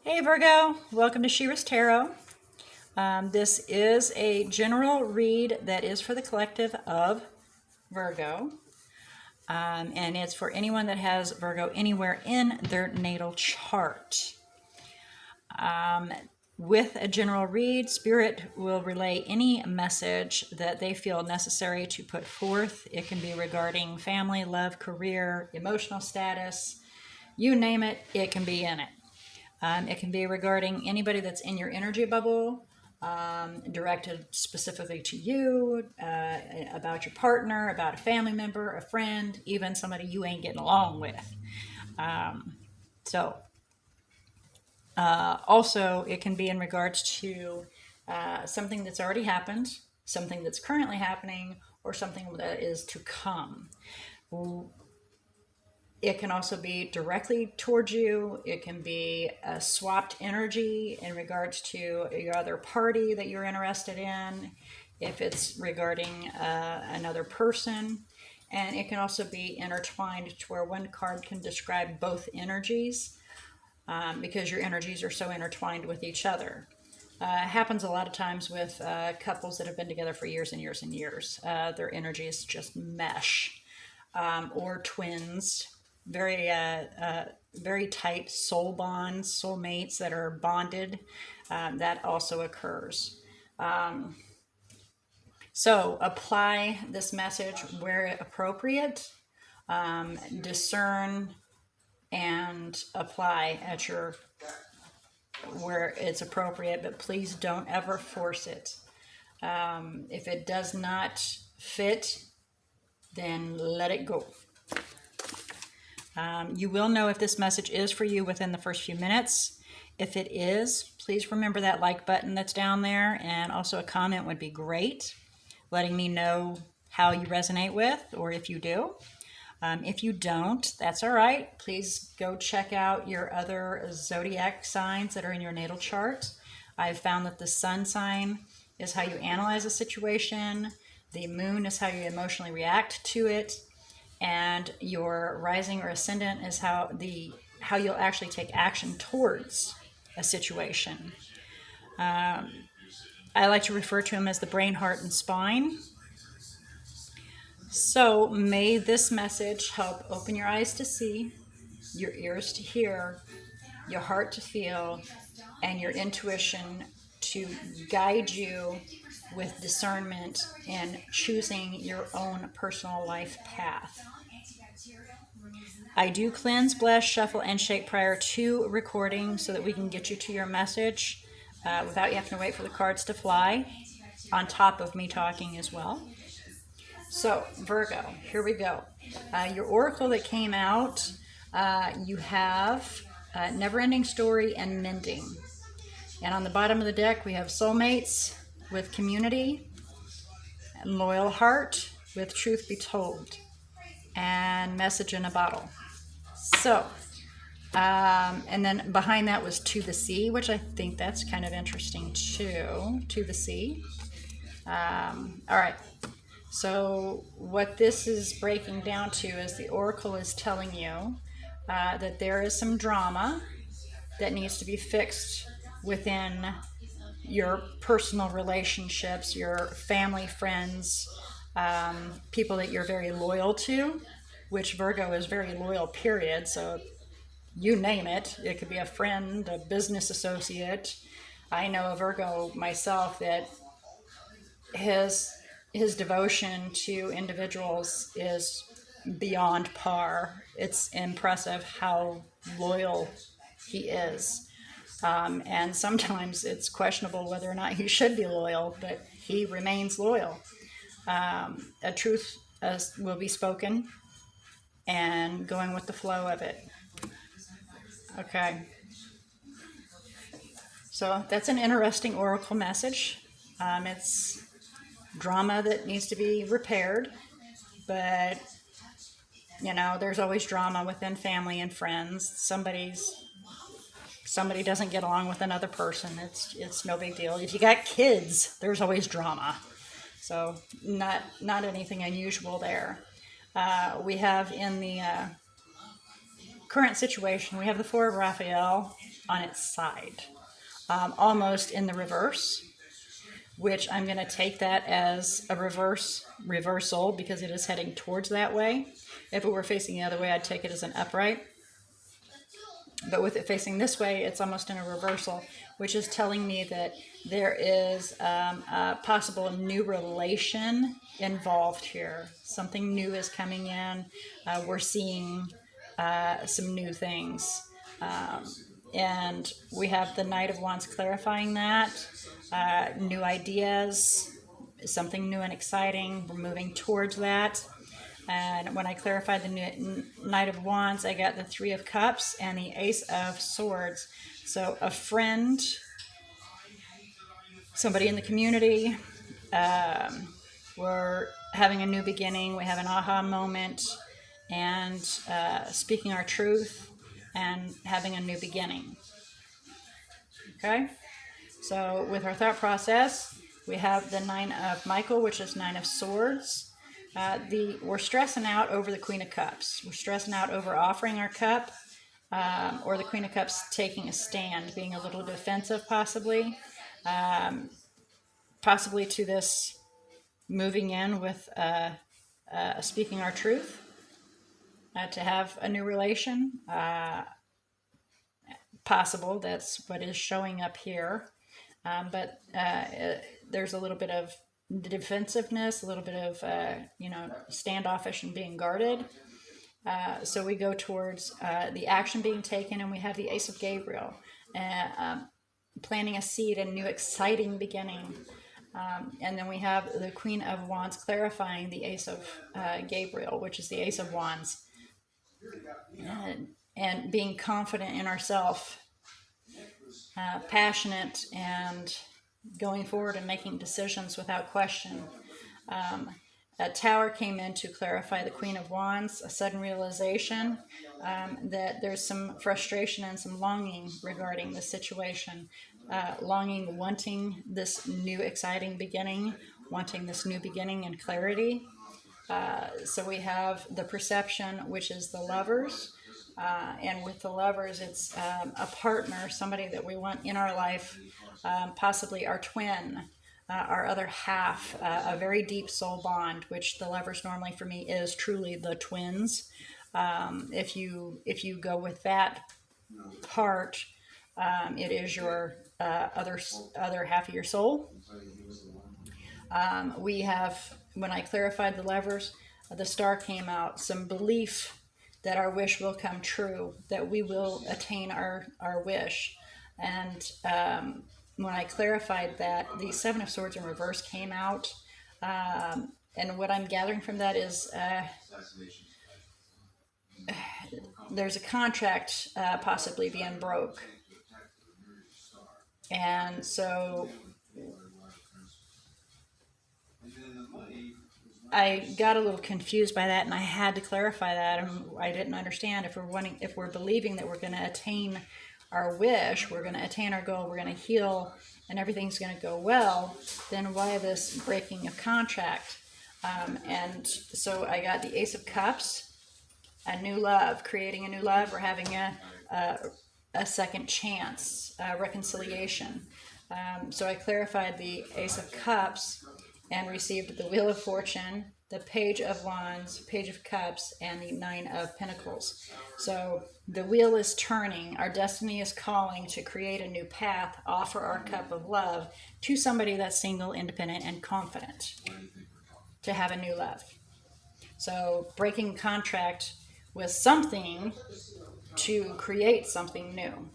Hey Virgo, welcome to She-ruhz Tarot. This is a general read that is for the collective of Virgo. And it's for anyone that has Virgo anywhere in their natal chart. With a general read, Spirit will relay any message that they feel necessary to put forth. It can be regarding family, love, career, emotional status, you name it, it can be in it. It can be regarding anybody that's in your energy bubble, directed specifically to you, about your partner, about a family member, a friend, even somebody you ain't getting along with. Also, it can be in regards to something that's already happened, something that's currently happening, or something that is to come. It can also be directly towards you. It can be a swapped energy in regards to your other party that you're interested in, if it's regarding another person. And it can also be intertwined to where one card can describe both energies because your energies are so intertwined with each other. It happens a lot of times with couples that have been together for years and years and years. Their energies just mesh. Or twins. Very tight soul bonds, soulmates that are bonded. That also occurs. So apply this message where appropriate. Discern and apply at your where it's appropriate, but please don't ever force it. If it does not fit, then let it go. You will know if this message is for you within the first few minutes. If it is, please remember that like button that's down there, and also a comment would be great, letting me know how you resonate with, or if you do. If you don't, that's all right. Please go check out your other zodiac signs that are in your natal chart. I've found that the sun sign is how you analyze a situation. The moon is how you emotionally react to it. And your rising or ascendant is how you'll actually take action towards a situation. I like to refer to them as the brain, heart, and spine. So may this message help open your eyes to see, your ears to hear, your heart to feel, and your intuition to guide you with discernment in choosing your own personal life path. I do cleanse, bless, shuffle, and shake prior to recording so that we can get you to your message without you having to wait for the cards to fly, on top of me talking as well. So, Virgo, here we go. Your oracle that came out, you have Never-Ending Story and Mending. And on the bottom of the deck, we have Soulmates with Community, and Loyal Heart with Truth Be Told, and Message in a Bottle. So, and then behind that was To the Sea, which I think that's kind of interesting too. To the Sea. All right. So what this is breaking down to is the oracle is telling you that there is some drama that needs to be fixed within your personal relationships, your family, friends, people that you're very loyal to, which Virgo is very loyal, period. So you name it. It could be a friend, a business associate. I know a Virgo myself that his devotion to individuals is beyond par. It's impressive how loyal he is. And sometimes it's questionable whether or not he should be loyal, but he remains loyal. A truth will be spoken, and going with the flow of it. Okay. So that's an interesting oracle message. It's drama that needs to be repaired, but there's always drama within family and friends. Somebody doesn't get along with another person. It's no big deal. If you got kids, there's always drama. So not anything unusual there. We have in the current situation, we have the Four of Raphael on its side, almost in the reverse, which I'm going to take that as a reversal because it is heading towards that way. If it were facing the other way, I'd take it as an upright. But with it facing this way, it's almost in a reversal, which is telling me that there is a possible new relation involved here. Something new is coming in. We're seeing some new things. And we have the Knight of Wands clarifying that. New ideas, something new and exciting. We're moving towards that. And when I clarified the Knight of Wands, I got the Three of Cups and the Ace of Swords. So a friend, somebody in the community, we're having a new beginning. We have an aha moment and speaking our truth and having a new beginning. Okay? So with our thought process, we have the Nine of Michael, which is Nine of Swords. We're stressing out over the Queen of Cups. We're stressing out over offering our cup, or the Queen of Cups taking a stand, being a little defensive possibly. Possibly to this moving in with speaking our truth, to have a new relation. Possible, that's what is showing up here. But there's a little bit of defensiveness, a little bit of, standoffish and being guarded. So we go towards the action being taken, and we have the Ace of Gabriel, planting a seed, a new exciting beginning. And then we have the Queen of Wands clarifying the Ace of Gabriel, which is the Ace of Wands. And being confident in ourselves, passionate, and going forward and making decisions without question. A Tower came in to clarify the Queen of Wands, a sudden realization that there's some frustration and some longing regarding the situation. Longing, wanting this new exciting beginning, wanting this new beginning and clarity. So we have the Perception, which is the Lovers. And with the Lovers, it's a partner, somebody that we want in our life, possibly our twin, our other half, a very deep soul bond, which the Lovers normally for me is truly the twins. If you go with that part, it is your other half of your soul. We have, when I clarified the Lovers, the Star came out, some belief that our wish will come true, that we will attain our wish. And when I clarified that, the Seven of Swords in reverse came out. And what I'm gathering from that is there's a contract possibly being broke. And so I got a little confused by that, and I had to clarify that. And I didn't understand if we're believing that we're going to attain our wish, we're going to attain our goal, we're going to heal, and everything's going to go well, then why this breaking of contract? And so I got the Ace of Cups, a new love, creating a new love, or having a second chance, reconciliation. So I clarified the Ace of Cups and received the Wheel of Fortune, the Page of Wands, Page of Cups, and the Nine of Pentacles. So the wheel is turning. Our destiny is calling to create a new path, offer our cup of love to somebody that's single, independent, and confident, to have a new love. So breaking contract with something to create something new.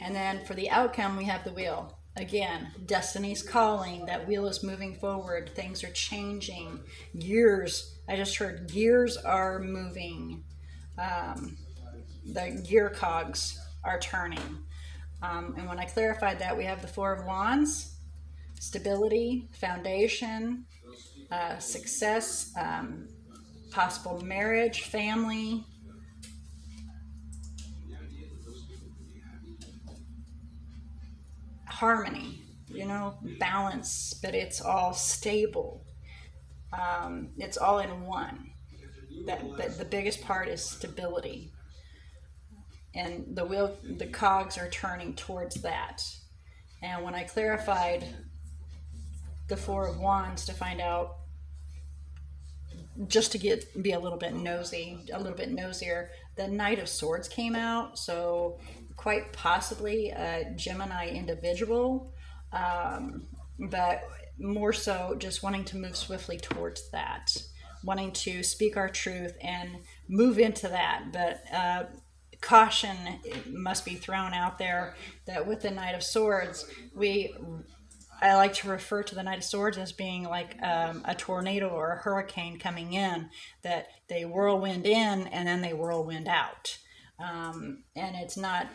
And then for the outcome, we have the wheel. Again, destiny's calling. That wheel is moving forward. Things are changing. Gears. I just heard gears are moving. The gear cogs are turning. And when I clarified that, we have the Four of Wands, stability, foundation, success, possible marriage, family. Harmony, balance, but it's all stable. It's all in one. that the biggest part is stability. And the cogs are turning towards that. And when I clarified the Four of Wands to find out, just to be a little bit nosier, the Knight of Swords came out. So quite possibly a Gemini individual, but more so just wanting to move swiftly towards that, wanting to speak our truth and move into that. But caution must be thrown out there that with the Knight of Swords, I like to refer to the Knight of Swords as being like a tornado or a hurricane coming in, that they whirlwind in and then they whirlwind out. And it's not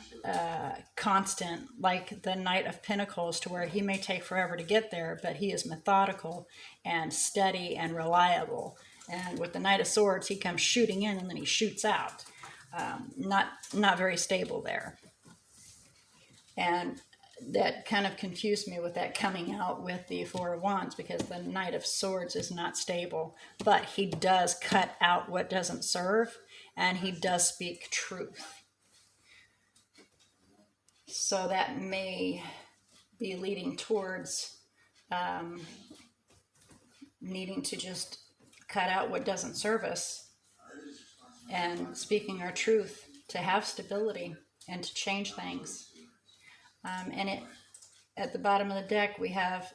constant like the Knight of Pentacles, to where he may take forever to get there, but he is methodical and steady and reliable. And with the Knight of Swords, he comes shooting in and then he shoots out. Not very stable there. And that kind of confused me with that coming out with the Four of Wands, because the Knight of Swords is not stable, but he does cut out what doesn't serve, and he does speak truth. So that may be leading towards needing to just cut out what doesn't serve us and speaking our truth to have stability and to change things. And at the bottom of the deck, we have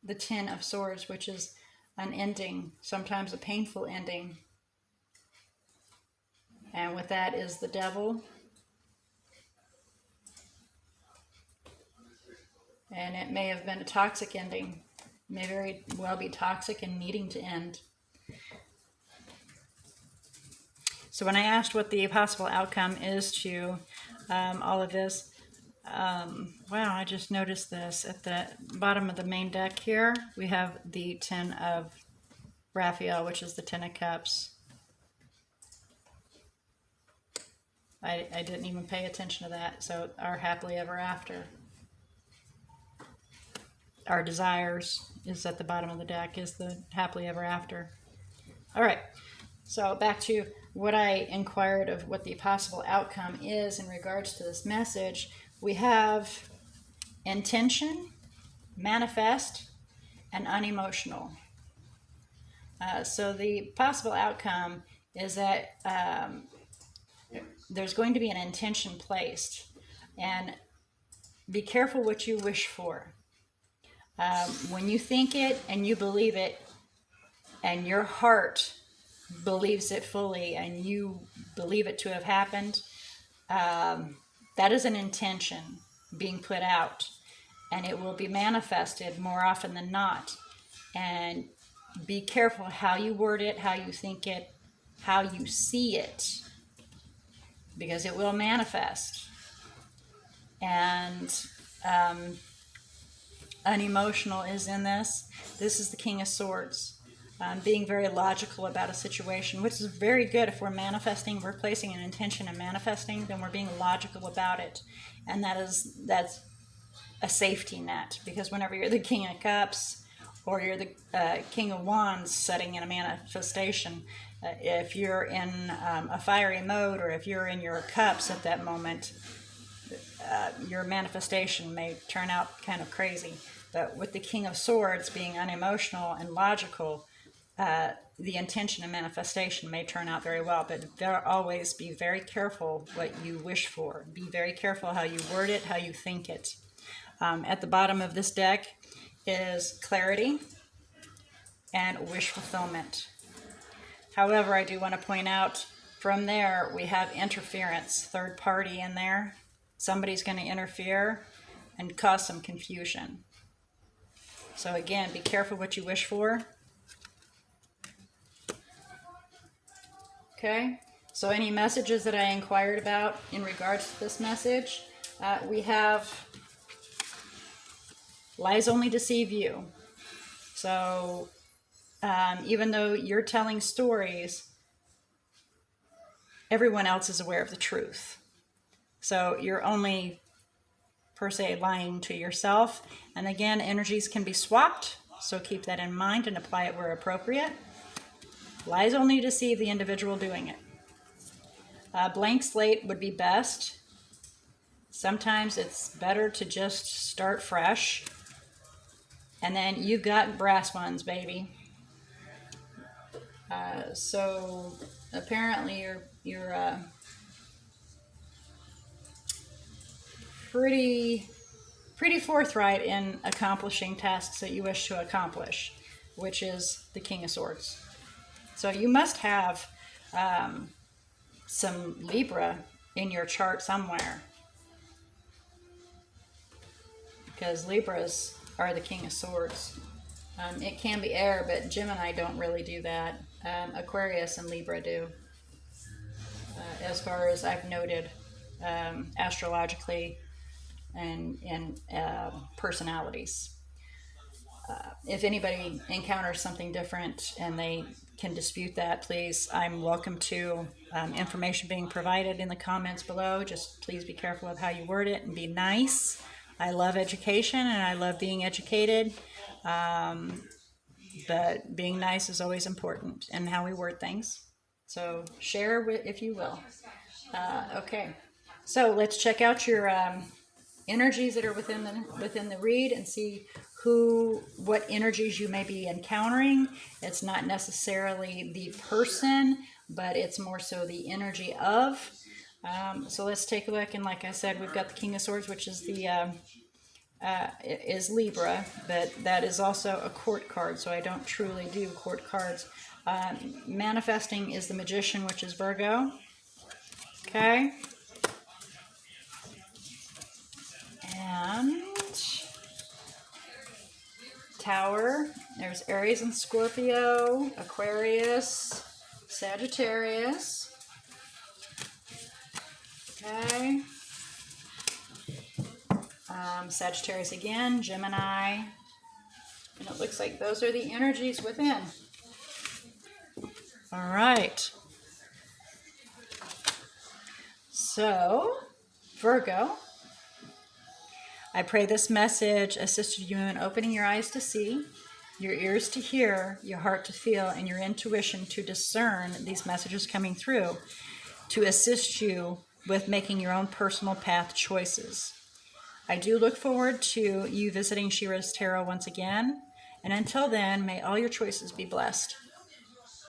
the Ten of Swords, which is an ending, sometimes a painful ending. And with that is the Devil. And it may have been a toxic ending. It may very well be toxic and needing to end. So when I asked what the possible outcome is to all of this, wow, I just noticed this. At the bottom of the main deck here, we have the Ten of Raphael, which is the Ten of Cups. I didn't even pay attention to that. So our happily ever after. Our desires is at the bottom of the deck, is the happily ever after. All right, so back to what I inquired of what the possible outcome is in regards to this message. We have intention, manifest, and unemotional. So the possible outcome is that there's going to be an intention placed, and be careful what you wish for. When you think it and you believe it, and your heart believes it fully, and you believe it to have happened, that is an intention being put out, and it will be manifested more often than not. And be careful how you word it, how you think it, how you see it, because it will manifest. And unemotional is in this. This is the King of Swords. Being very logical about a situation, which is very good. If we're manifesting, we're placing an intention and manifesting, then we're being logical about it. And that's a safety net, because whenever you're the King of Cups or you're the King of Wands setting in a manifestation, if you're in a fiery mode, or if you're in your cups at that moment, your manifestation may turn out kind of crazy. But with the King of Swords being unemotional and logical, the intention and manifestation may turn out very well. But always be very careful what you wish for. Be very careful how you word it, how you think it. At the bottom of this deck is clarity and wish fulfillment. However, I do want to point out, from there we have interference, third party in there. Somebody's going to interfere and cause some confusion. So again, be careful what you wish for. Okay, so any messages that I inquired about in regards to this message, we have lies only deceive you. So even though you're telling stories, everyone else is aware of the truth. So you're only, per se, lying to yourself. And again, energies can be swapped, so keep that in mind and apply it where appropriate. Lies only deceive the individual doing it. Blank slate would be best. Sometimes it's better to just start fresh. And then you've got brass ones, baby. So apparently you're pretty forthright in accomplishing tasks that you wish to accomplish, which is the King of Swords. So you must have some Libra in your chart somewhere, because Libras are the King of Swords. It can be air, but Gemini don't really do that. Aquarius and Libra do, as far as I've noted, astrologically and personalities. If anybody encounters something different and they can dispute that, please, I'm welcome to information being provided in the comments below. Just please be careful of how you word it and be nice. I love education and I love being educated, but being nice is always important in how we word things. So share if you will. Okay, so let's check out your energies that are within the read and see what energies you may be encountering. It's not necessarily the person, but it's more so the energy of. So let's take a look. And like I said, we've got the King of Swords, which is is Libra, but that is also a court card, so I don't truly do court cards. Manifesting is the Magician, which is Virgo. Okay. And Tower, there's Aries and Scorpio, Aquarius, Sagittarius. Okay. Sagittarius again, Gemini. And it looks like those are the energies within. All right. So, Virgo, I pray this message assisted you in opening your eyes to see, your ears to hear, your heart to feel, and your intuition to discern these messages coming through to assist you with making your own personal path choices. I do look forward to you visiting She-ruhz Tarot once again, and until then, may all your choices be blessed.